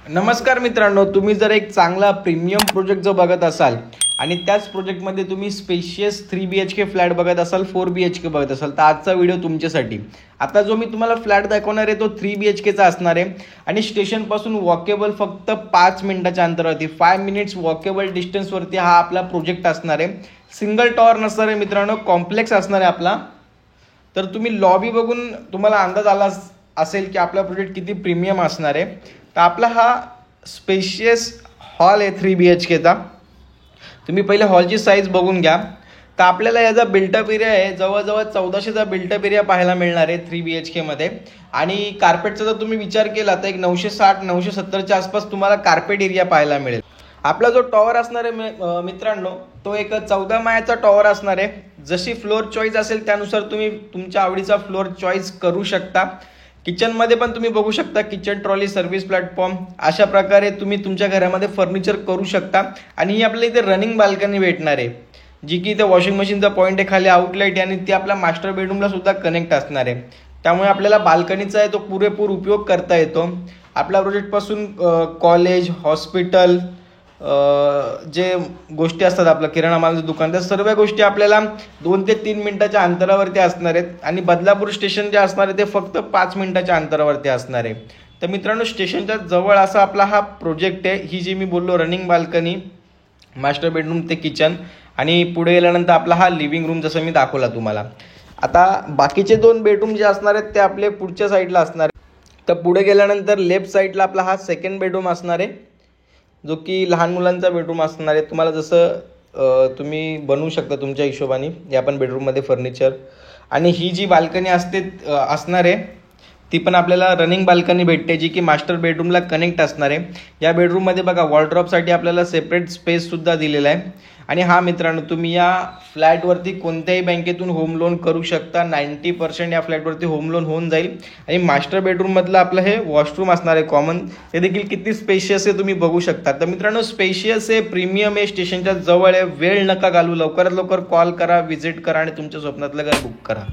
नमस्कार मित्रांनो, तुम्ही जर एक चांगला प्रीमियम प्रोजेक्ट जो बघत असाल आणि त्याच प्रोजेक्टमध्ये तुम्ही स्पेशियस 3 BHK फ्लॅट बघत असाल, 4 BHK बघत असाल, तर आजचा व्हिडिओ तुमच्यासाठी. आता जो मी तुम्हाला फ्लॅट दाखवणार आहे तो 3 BHKचा असणार आहे आणि स्टेशनपासून वॉकेबल फक्त 5 मिनिटाच्या अंतरावरती, 5 मिनिट्स वॉकेबल डिस्टन्सवरती हा आपला प्रोजेक्ट असणार आहे. सिंगल टॉवर नसणार आहे मित्रांनो, कॉम्प्लेक्स असणार आहे आपला. तर तुम्ही लॉबी बघून तुम्हाला अंदाज आला असेल की आपला प्रोजेक्ट किती प्रीमियम असणार आहे. तर आपला हा स्पेशियस हॉल आहे 3 BHKचा. तुम्ही पहिले हॉलची साईज बघून घ्या. तर आपल्याला याचा बिल्टअप एरिया आहे जवळजवळ 1400चा बिल्टअप एरिया पाहायला मिळणार आहे 3 BHKमध्ये. आणि कार्पेटचा जर तुम्ही विचार केला तर एक 960-970च्या आसपास तुम्हाला कार्पेट एरिया पाहायला मिळेल. आपला जो टॉवर असणार आहे मित्रांनो, तो एक 14 माळ्याचा टॉवर असणार आहे. जशी फ्लोअर चॉईस असेल त्यानुसार तुम्ही तुमच्या आवडीचा फ्लोअर चॉईस करू शकता. किचनमध्ये पण तुम्ही बघू शकता, किचन ट्रॉली, सर्व्हिस प्लॅटफॉर्म, अशा प्रकारे तुम्ही तुमच्या घरामध्ये फर्निचर करू शकता. आणि ही आपल्याला इथे रनिंग बाल्कनी भेटणार आहे, जी की इथे वॉशिंग मशीनचा पॉईंट आहे, खाली आउटलेट आहे आणि ती आपल्या मास्टर बेडरूमला सुद्धा कनेक्ट असणार आहे. त्यामुळे आपल्याला बाल्कनीचा आहे तो पुरेपूर उपयोग करता येतो. आपल्या प्रोजेक्टपासून कॉलेज, हॉस्पिटल, जे गोष्टी असतात, आपलं किराणा मालाचं दुकान, त्या सर्व गोष्टी आपल्याला 2 ते 3 मिनिटाच्या अंतरावरती असणार आहेत. आणि बदलापूर स्टेशन जे असणार आहे ते फक्त 5 मिनिटाच्या अंतरावरती असणार आहे. तर मित्रांनो, स्टेशनच्या जवळ असा आपला हा प्रोजेक्ट आहे. ही जी मी बोललो रनिंग बाल्कनी, मास्टर बेडरूम ते किचन आणि पुढे गेल्यानंतर आपला हा लिव्हिंग रूम जसं मी दाखवला तुम्हाला. आता बाकीचे 2 बेडरूम जे असणार आहेत ते आपले पुढच्या साईडला असणार आहे. तर पुढे गेल्यानंतर लेफ्ट साईडला आपला हा सेकंड बेडरूम असणार आहे, जो की लहान मुलांचा बेडरूम असणार आहे. तुम्हाला जसं तुम्ही बनवू शकता तुमच्या हिशोबाने या पण बेडरूममध्ये फर्निचर. आणि ही जी बाल्कनी असणार आहे ती पण आपल्याला रनिंग बाल्कनी भेटते, जी की मास्टर बेडरूमला कनेक्ट असणार आहे. या बेडरूममध्ये बघा वॉर्डरोबसाठी आपल्याला सेपरेट स्पेससुद्धा दिलेला आहे. आणि हा मित्रांनो, तुम्ही या फ्लॅटवरती कोणत्याही बँकेतून होम लोन करू शकता. 90% या फ्लॅटवरती होम लोन होऊन जाईल. आणि मास्टर बेडरूममधलं आपलं हे वॉशरूम असणार आहे कॉमन, ते देखील किती स्पेशियस आहे तुम्ही बघू शकता. तर मित्रांनो, स्पेशियस आहे, प्रीमियम आहे, स्टेशनच्या जवळ आहे. वेळ नका घालू, लवकरात लवकर कॉल करा, व्हिजिट करा आणि तुमच्या स्वप्नातलं घर बुक करा.